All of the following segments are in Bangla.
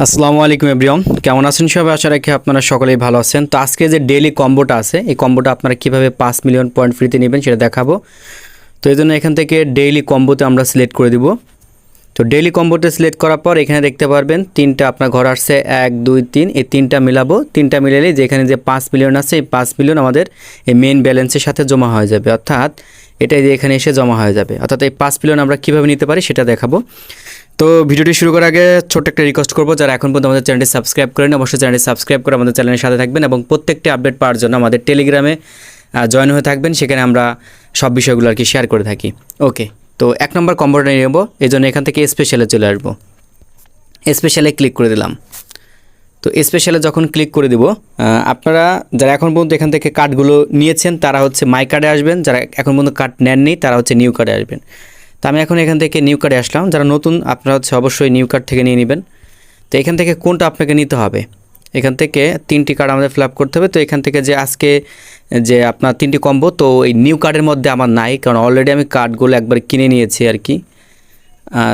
আসসালামু আলাইকুম এভরিওয়ান, কেমন আছেন সবাই? আশা রাখি আপনারা সকলেই ভালো আছেন। তো আজকে যে ডেইলি কম্বোটা আছে, এই কম্বোটা আপনারা কীভাবে 5 মিলিয়ন পয়েন্ট ফ্রিতে নেবেন সেটা দেখাবো। তো এই জন্য এখান থেকে ডেইলি কম্বোতে আমরা সিলেক্ট করে দিব। তো ডেইলি কম্বোতে সিলেক্ট করার পর এখানে দেখতে পারবেন তিনটা আপনার ঘর আসছে, 1 2 3, এই তিনটা মিলাবো। তিনটা মিলালে যেখানে যে 5 মিলিয়ন আছে, এই 5 মিলিয়ন আমাদের এই মেইন ব্যালেন্সের সাথে জমা হয়ে যাবে, অর্থাৎ এটাই যে এখানে এসে জমা হয়ে যাবে। অর্থাৎ এই 5 মিলিয়ন আমরা কীভাবে নিতে পারি সেটা দেখাবো। তো ভিডিওটি শুরু করার আগে ছোট্ট একটা রিকোয়েস্ট করবো, যারা এখন পর্যন্ত আমাদের চ্যানেলটি সাবস্ক্রাইব করেন অবশ্যই চ্যানেলটি সাবস্ক্রাইব করে আমাদের চ্যানেলের সাথে থাকবেন এবং প্রত্যেকটি আপডেট পাওয়ার জন্য আমাদের টেলিগ্রামে জয়েন হয়ে থাকবেন। সেখানে আমরা সব বিষয়গুলো আর কি শেয়ার করে থাকি। ওকে, তো 1 নম্বর কম্বোটা নিয়ে নেবো। এই জন্য এখান থেকে স্পেশালে চলে আসবো। স্পেশালে ক্লিক করে দিলাম। তো স্পেশালে যখন ক্লিক করে দিব, আপনারা যারা এখন পর্যন্ত এখান থেকে কার্ডগুলো নিয়েছেন তারা হচ্ছে মাই কার্ডে আসবেন, যারা এখন পর্যন্ত কার্ড নেননি তারা হচ্ছে নিউ কার্ডে আসবেন। তো আমি এখন এখান থেকে নিউ কার্ডে আসলাম। যারা নতুন আপনারা হচ্ছে অবশ্যই নিউ কার্ড থেকে নিয়ে নেবেন। তো এখান থেকে কোনটা আপনাকে নিতে হবে, এখান থেকে 3টি কার্ড আমাদের ফিল আপ করতে হবে। তো এখান থেকে যে আজকে যে আপনার 3টি কম্বো, তো এই নিউ কার্ডের মধ্যে আমার নাই, কারণ অলরেডি আমি কার্ডগুলো একবার কিনে নিয়েছি আর কি।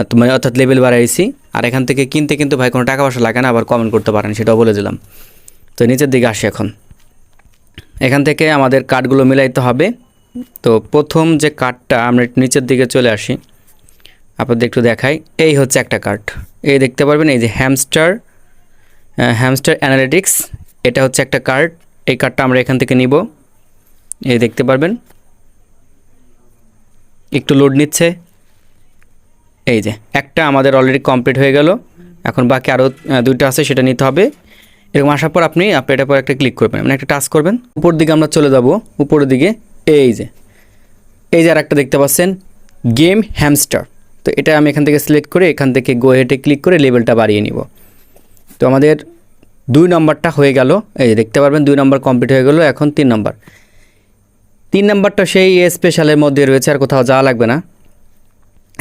তো মানে অর্থাৎ লেভেল বাড়াইছি। আর এখান থেকে কিনতে কিন্তু ভাই কোনো টাকা পয়সা লাগে না, আবার কমেন্ট করতে পারেন, সেটাও বলে দিলাম। তো নিচের দিকে আসি এখন। এখান থেকে আমাদের কার্ডগুলো মিলাইতে হবে। তো প্রথম যে কার্ডটা আমরা একটু নিচের দিকে চলে আসি, আপনাদের একটু দেখাই। এই হচ্ছে একটা কার্ড, এই দেখতে পারবেন, এই যে হ্যামস্টার অ্যানালিটিক্স, এটা হচ্ছে একটা কার্ড। এই কার্ডটা আমরা এখান থেকে নিব। এই দেখতে পারবেন একটু লোড নিচ্ছে। এই যে একটা আমাদের অলরেডি কমপ্লিট হয়ে গেল, এখন বাকি আরও 2টা আছে, সেটা নিতে হবে। এরকম আসার পর আপনি এটার পর একটা ক্লিক করবেন, মানে একটা টাচ করবেন। উপর দিকে আমরা চলে যাব, উপরের দিকে এই যে আর একটা দেখতে পাচ্ছেন গেম হ্যামস্টার। তো এটা আমি এখান থেকে সিলেক্ট করে এখান থেকে গো হেডে ক্লিক করে লেভেলটা বাড়িয়ে নিব। তো আমাদের 2 নম্বরটা হয়ে গেল, এই যে দেখতে পারবেন 2 নম্বর কমপ্লিট হয়ে গেল। এখন 3 নম্বরটা সেই স্পেশালের মধ্যে রয়েছে, আর কোথাও যাওয়া লাগবে না।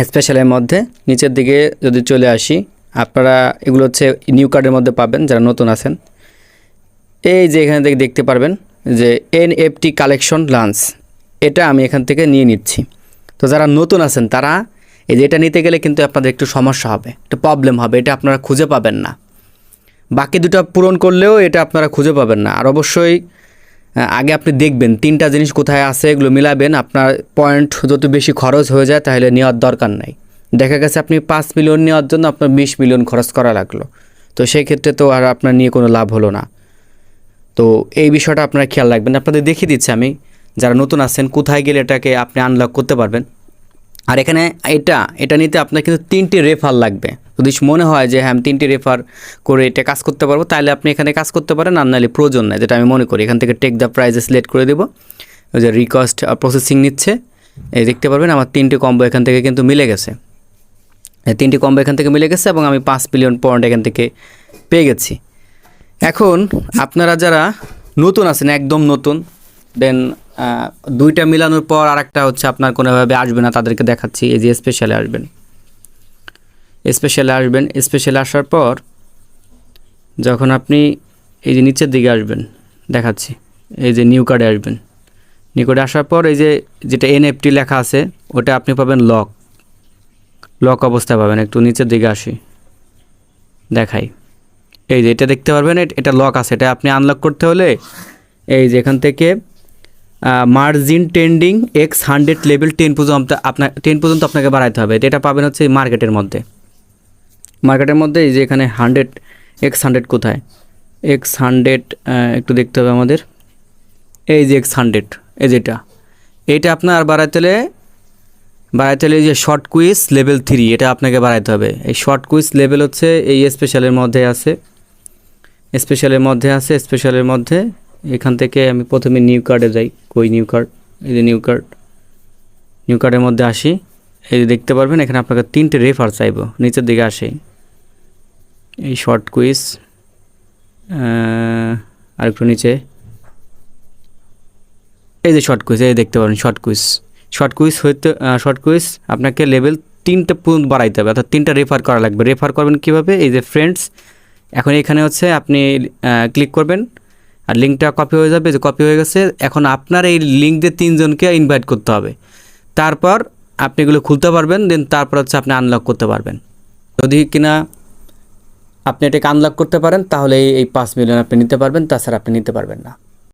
স্পেশালের মধ্যে নিচের দিকে যদি চলে আসি, আপনারা এগুলো হচ্ছে নিউ কার্ডের মধ্যে পাবেন যারা নতুন আছেন। এই যে এখানে থেকে দেখতে পারবেন যে NFT কালেকশন লাঞ্চ, এটা আমি এখান থেকে নিয়ে নিচ্ছি। তো যারা নতুন আছেন তারা এই যে এটা নিতে গেলে কিন্তু আপনাদের একটু সমস্যা হবে, একটু প্রবলেম হবে, এটা আপনারা খুঁজে পাবেন না। বাকি 2টা পূরণ করলেও এটা আপনারা খুঁজে পাবেন না। আর অবশ্যই আগে আপনি দেখবেন 3টা জিনিস কোথায় আছে, এগুলো মিলাবেন। আপনার পয়েন্ট যত বেশি খরচ হয়ে যায় তাহলে নেওয়ার দরকার নাই। দেখা গেছে আপনি 5 মিলিয়ন নেওয়ার জন্য আপনার 20 মিলিয়ন খরচ করা লাগলো, তো সেই ক্ষেত্রে তো আর আপনার নিয়ে কোনো লাভ হলো না। তো এই বিষয়টা আপনারা খেয়াল রাখবেন। আপনাদের দেখিয়ে দিচ্ছি আমি, যারা নতুন আছেন কোথায় গেলে এটাকে আপনি আনলক করতে পারবেন। আর এখানে এটা নিতে আপনার কিন্তু 3টি রেফার লাগবে। যদি মনে হয় যে হ্যাঁ আমি 3টি রেফার করে এটা কাজ করতে পারবো, তাহলে আপনি এখানে কাজ করতে পারেন, আর নাহলে প্রয়োজন নেই, যেটা আমি মনে করি। এখান থেকে টেক দ্য প্রাইজে সিলেক্ট করে দেবো। ওই যে রিকোয়েস্ট প্রসেসিং নিচ্ছে, এই দেখতে পারবেন আমার 3টি কম্বো এখান থেকে কিন্তু মিলে গেছে। 3টি কম্বো এখান থেকে মিলে গেছে এবং আমি 5 মিলিয়ন পয়েন্ট এখান থেকে পেয়ে গেছি। এখন আপনারা যারা নতুন আছেন, একদম নতুন, দেন 2টা মিলানোর পর আরেকটা হচ্ছে আপনার কোনোভাবে আসবে না, তাদেরকে দেখাচ্ছি। এই যে স্পেশালে আসবেন, স্পেশালে আসার পর যখন আপনি এই যে নিচের দিকে আসবেন, দেখাচ্ছি, এই যে নিউ কার্ডে আসবেন। নিউ কার্ডে আসার পর এই যে যেটা NFT লেখা আছে ওটা আপনি পাবেন লক অবস্থায় পাবেন। একটু নিচের দিকে আসি, দেখাই। এই যে এটা দেখতে পারবেন, এটা লক আছে। এটা আপনি আনলক করতে হলে এই যে এখান থেকে মার্জিন ট্রেন্ডিং X100 লেভেল 10 পর্যন্ত আপনাকে বাড়াইতে হবে। এটা পাবেন হচ্ছে মার্কেটের মধ্যে এই যে এখানে 100 X100 কোথায়, X100 একটু দেখতে হবে আমাদের। এই যে X100, এই যেটা, এইটা আপনার বাড়াইতে হলে এই যে শর্ট কুইজ লেভেল 3, এটা আপনাকে বাড়াইতে হবে। এই শর্ট কুইজ লেভেল হচ্ছে এই স্পেশালের মধ্যে আছে। স্পেশালের মধ্যে এখান থেকে আমি প্রথমে নিউ কার্ডে যাই। কই নিউ কার্ড, এই যে নিউ কার্ডের মধ্যে আসি। এই যে দেখতে পারবেন এখানে আপনাকে 3টে রেফার চাইব। নিচের দিকে আসে এই শর্ট কুইজ, আর একটু নিচে এই যে শর্ট কুইজ, এই দেখতে পারেন শর্ট কুইজ আপনাকে লেভেল 3টা পর্যন্ত বাড়াইতে হবে, অর্থাৎ 3টা রেফার করা লাগবে। রেফার করবেন কীভাবে, এই যে ফ্রেন্ডস, এখন এখানে হচ্ছে আপনি ক্লিক করবেন আর লিঙ্কটা কপি হয়ে যাবে। যে কপি হয়ে গেছে, এখন আপনার এই লিঙ্ক দিয়ে 3 জনকে ইনভাইট করতে হবে। তারপর আপনি এগুলো খুলতে পারবেন, দেন তারপর হচ্ছে আপনি আনলক করতে পারবেন। যদি কিনা আপনি এটাকে আনলক করতে পারেন, তাহলে এই 5 মিলিয়ন আপনি নিতে পারবেন, তাছাড়া আপনি নিতে পারবেন না।